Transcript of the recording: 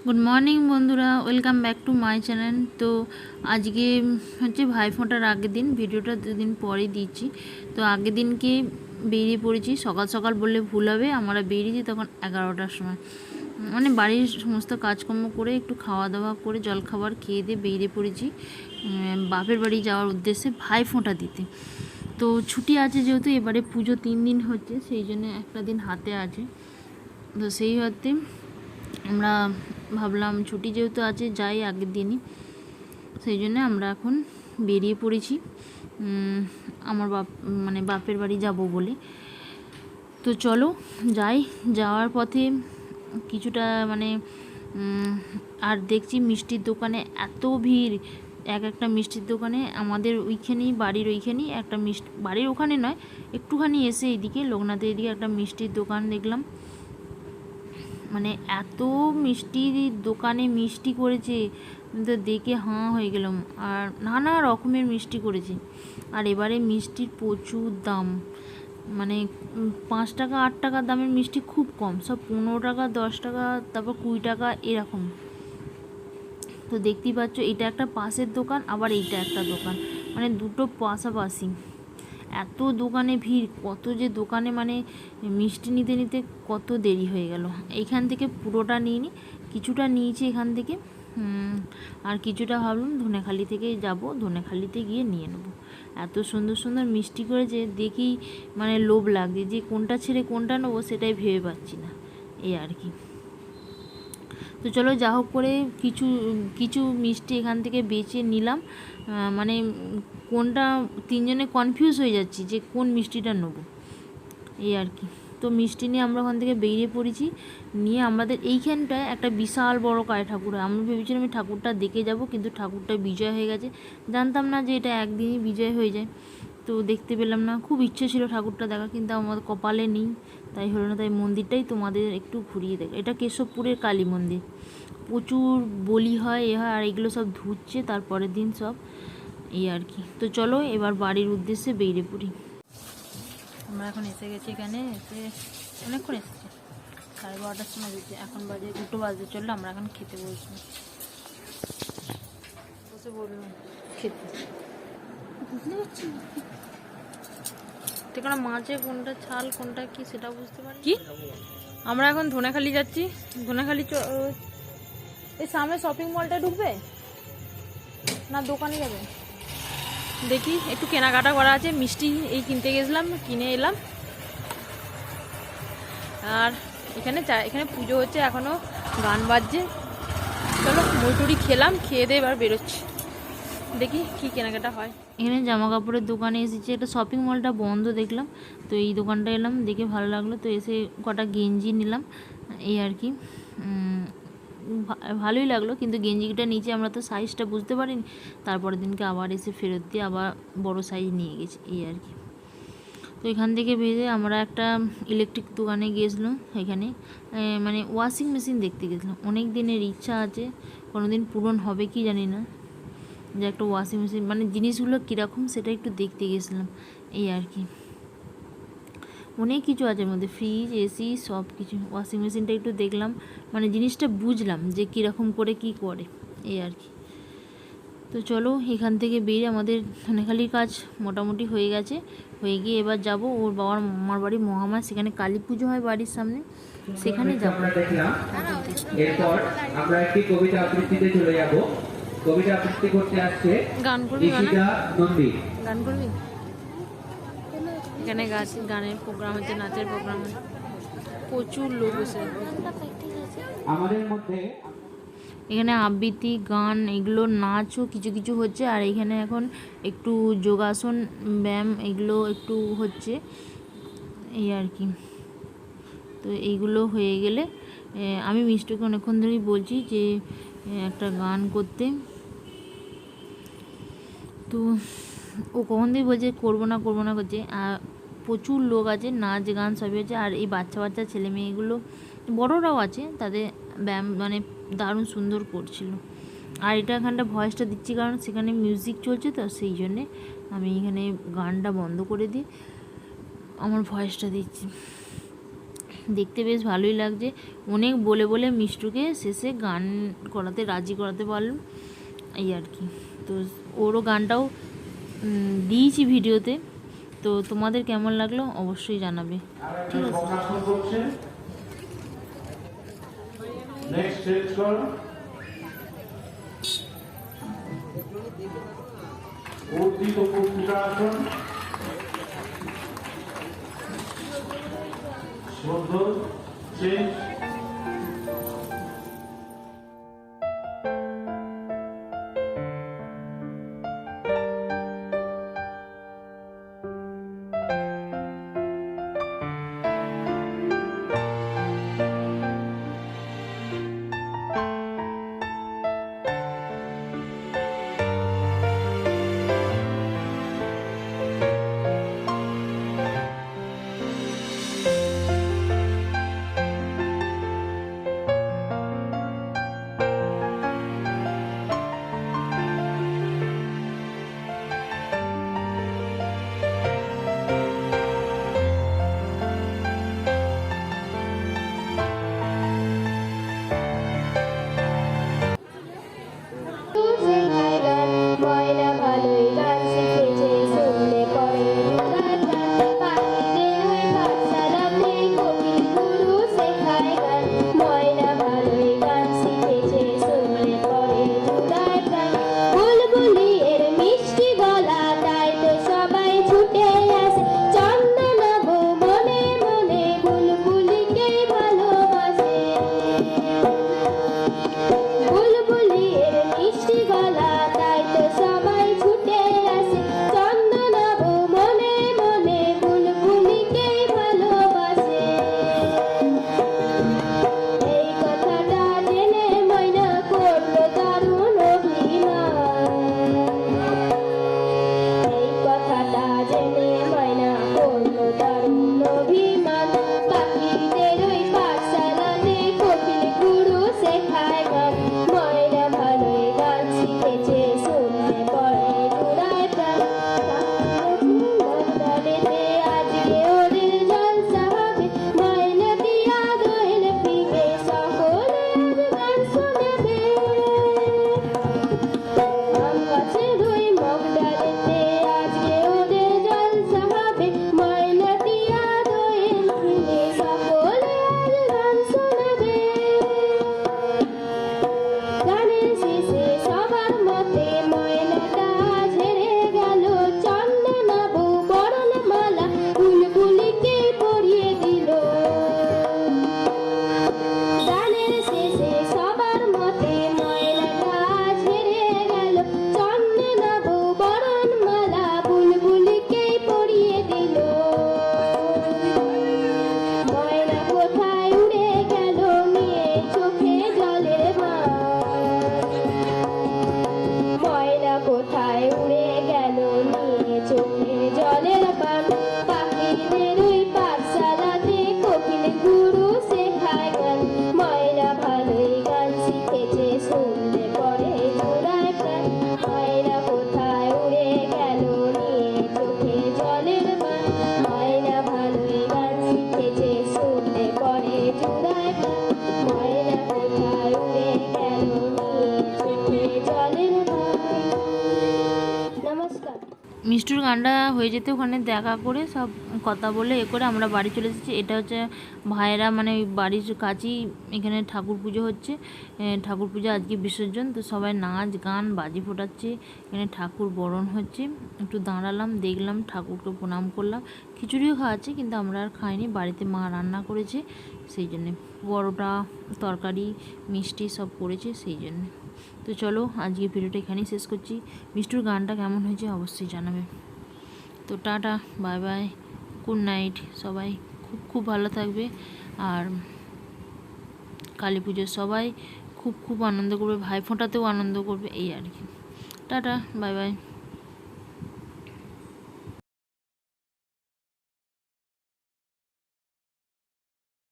Good morning বন্ধুরা, welcome back to my channel. তো আজকে হচ্ছে ভাইফোঁটার আগের দিন, ভিডিওটা দুদিন পরে দিচ্ছি। তো আগের দিনকে বেরিয়ে পড়েছি, সকাল সকাল বললে ভুল হবে, আমরা বেরিয়েছি তখন 11টার সময়। মানে বাড়ির সমস্ত কাজকর্ম করে একটু খাওয়া দাওয়া করে জলখাবার খেয়ে দিয়ে বেরিয়ে পড়েছি বাপের বাড়ি যাওয়ার উদ্দেশ্যে ভাইফোঁটা দিতে। তো ছুটি আছে যেহেতু, এবারে পুজো 3 দিন হচ্ছে, সেই জন্য একটা দিন হাতে আছে। তো সেই হতে আমরা ভাবলাম ছুটি যেহেতু আছে যাই আগের দিনই, সেই জন্য আমরা এখন বেরিয়ে পড়েছি আমার বাপের বাড়ি যাব বলে। তো চলো যাই। যাওয়ার পথে কিছুটা আর দেখছি মিষ্টির দোকানে এত ভিড়, একটা মিষ্টির দোকানে আমাদের ওইখানেই বাড়ির ওইখানেই একটা বাড়ির ওখানে নয়, একটুখানি এসে এদিকে লোকনাথের এদিকে একটা মিষ্টির দোকান দেখলাম। মানে এত মিষ্টির দোকানে মিষ্টি করেছে, তো দেখে হাঁ হয়ে গেলাম। আর নানা রকমের মিষ্টি করেছে। আর এবারে মিষ্টির প্রচুর দাম, মানে 5 টাকা 8 টাকার দামের মিষ্টি খুব কম, সব 15 টাকা 10 টাকা, তারপর 20 টাকা এরকম। তো দেখতেই পাচ্ছ, এটা একটা পাশের দোকান, আবার এইটা একটা দোকান, মানে দুটো পাশাপাশি। এত দোকানে ভিড়, কত যে দোকানে মিষ্টি নিতে নিতে কত দেরি হয়ে গেল। এইখান থেকে পুরোটা নিইনি, কিছুটা নিয়েছি এখান থেকে, আর কিছুটা ভাবলাম ধনেখালি থেকে যাব, ধনেখালিতে গিয়ে নিয়ে নেবো। এত সুন্দর সুন্দর মিষ্টি করেছে, দেখেই লোভ লাগছে, যে কোনটা ছেড়ে কোনটা নেবো সেটাই ভেবে পাচ্ছি না, এই আর কি। তো চলো যা হোক করে কিছু কিছু মিষ্টি এখান থেকে বেছে নিলাম। কোনটা, তিনজনে কনফিউজ হয়ে যাচ্ছি যে কোন মিষ্টিটা নেব, এই আর কি। তো মিষ্টি নিয়ে আমরা ওখান থেকে বেরিয়ে পড়েছি। নিয়ে আমাদের এইখানটায় একটা বিশাল বড় কালী ঠাকুর হয়। আমি ভেবেছিলাম আমি ঠাকুরটা দেখে যাব, কিন্তু ঠাকুরটা বিজয় হয়ে গেছে। জানতাম না যে এটা একদিনই বিজয় হয়ে যায়, তো দেখতে পেলাম না। খুব ইচ্ছে ছিল ঠাকুরটা দেখার, কিন্তু আমাদের কপালে নেই, তাই হলো না। তাই মন্দিরটাই তোমাদের একটু ঘুরিয়ে দেখ। এটা কেশবপুরের কালী মন্দির, প্রচুর বলি হয় হয়, আর এগুলো সব ধুচ্ছে তারপরের দিন সব, এই আর কি। তো চলো এবার বাড়ির উদ্দেশ্যে বেরিয়ে পড়ি। আমরা এখন এসে গেছি এখানে, এসে অনেকক্ষণ এসেছি, 12:30 সময় দিচ্ছে, এখন বাজে 2 বাজতে চললো। আমরা এখন খেতে বসবো, বসে বললাম খেতে, বুঝতে পারছি না মাঝে কোনটা ছাল কোনটা কি সেটা বুঝতে পারি কি। আমরা এখন ধনেখালি যাচ্ছি, ধনেখালি এই সামনে শপিং মলটা ঢুকবে না দোকানে যাবে দেখি, একটু কেনাকাটা করা আছে। মিষ্টি এই কিনতে গেছিলাম, কিনে এলাম। আর এখানে পুজো হচ্ছে, এখনও গান বাজছে। চলো মুড়ি খেলাম, খেয়ে দিয়ে এবার বেরোচ্ছি, দেখি কি কেনাকাটা হয়। এখানে জামা কাপড়ের দোকানে এসেছি, একটা শপিং মলটা বন্ধ দেখলাম, তো এই দোকানটা এলাম, দেখে ভালো লাগলো, তো এসে কটা গেঞ্জি নিলাম, এই আর কি। ভালোই লাগলো, কিন্তু গেঞ্জিটা নিচে আমরা তো সাইজটা বুঝতে পারিনি, তারপরের দিনকে আবার এসে ফেরত দিয়ে আবার বড় সাইজ নিয়ে গেছি, এই আর কি। তো এখান থেকে বেরিয়ে আমরা একটা ইলেকট্রিক দোকানে গিয়েছিলাম। এখানে ওয়াশিং মেশিন দেখতে গেছিলাম, অনেক দিনের ইচ্ছা আছে, কোনো দিন পূরণ হবে কি জানি না, যে একটা ওয়াশিং মেশিন জিনিসগুলো কীরকম সেটা একটু দেখতে গেছিলাম, এই আর কি। অনেক কিছু আছে এর মধ্যে, ফ্রিজ এসি সব কিছু। ওয়াশিং মেশিনটা একটু দেখলাম, জিনিসটা বুঝলাম যে কীরকম করে কি করে, এই আর কি। তো চলো এখান থেকে বেরিয়ে আমাদের ধনেখালির কাজ মোটামুটি হয়ে গেছে, হয়ে গিয়ে এবার যাব ওর বাবার মামার বাড়ি মহামায়া, সেখানে কালী পুজো হয় বাড়ির সামনে, সেখানে যাব। এরপর আমরা একটি কবিতা আবৃত্তিতে চলে যাব। কবিতা আবৃত্তি করতে আসছে গান করবি, নন্দী। গান করবি? এখানে গানের প্রোগ্রাম হচ্ছে, নাচের প্রোগ্রাম, প্রচুর লোক বসে। আমাদের মধ্যে এখানে আবৃত্তি গান এগুলো নাচও কিছু কিছু হচ্ছে, আর এখানে এখন একটু যোগাসন ব্যায়াম এগুলো একটু হচ্ছে, এই আর কি। তো এইগুলো হয়ে গেলে আমি মিষ্টুকে অনেকক্ষণ ধরেই বলছি যে একটা গান করতে, তো ও কখন দিয়ে বলছে করবো না করছে। আর প্রচুর লোক আছে, নাচ গান সবই আছে, আর এই বাচ্চা বাচ্চা ছেলে মেয়েগুলো, বড়রাও আছে, তাদের ব্যায়াম দারুণ সুন্দর করছিল। আর এখানটা ভয়েসটা দিচ্ছি কারণ সেখানে মিউজিক চলছে, তো সেই জন্যে আমি এখানে গানটা বন্ধ করে দিই, আমার ভয়েসটা দিচ্ছি। দেখতে বেশ ভালোই লাগছে। অনেক বলে বলে মিষ্টুকে শেষে গান করাতে রাজি করাতে পারলাম, এই আর কি। তো ওরও গানটাও দিয়েছি ভিডিওতে। তো তোমাদের কেমন লাগলো অবশ্যই জানাবে, ঠিক আছে? নেক্সট চেঞ্জ করো। উর্দিত পুষ্টিকাসন, শ্রদ্ধ চেঞ্জ। মিষ্টুর গানটা হয়ে যেতে ওখানে দেখা করে সব কথা বলে করে আমরা বাড়ি চলে এসেছি। এটা হচ্ছে ভাইয়েরা মানে ওই বাড়ির কাছেই এখানে ঠাকুর পুজো হচ্ছে, ঠাকুর পুজো আজকে বিসর্জন। তো সবাই নাচ গান বাজি ফোটাচ্ছে, এখানে ঠাকুর বরণ হচ্ছে। একটু দাঁড়ালাম, দেখলাম, ঠাকুরকে প্রণাম করলাম। খিচুড়িও খাওয়াচ্ছে কিন্তু আমরা আর খাইনি, বাড়িতে মা রান্না করেছে সেই জন্যে, পরোটা তরকারি মিষ্টি সব করেছে সেই জন্যে। তো চলো আজকে ভিডিওটা এখানেই শেষ করছি। মিষ্টুর গানটা কেমন হয়েছে অবশ্যই জানাবে। তো tata, bye bye, good night. সবাই খুব খুব ভালো থাকবে, আর কালী পুজোর সবাই খুব খুব আনন্দ করবে, ভাইফোঁটাতেও আনন্দ করবে, এই আর কি। Tata, bye bye.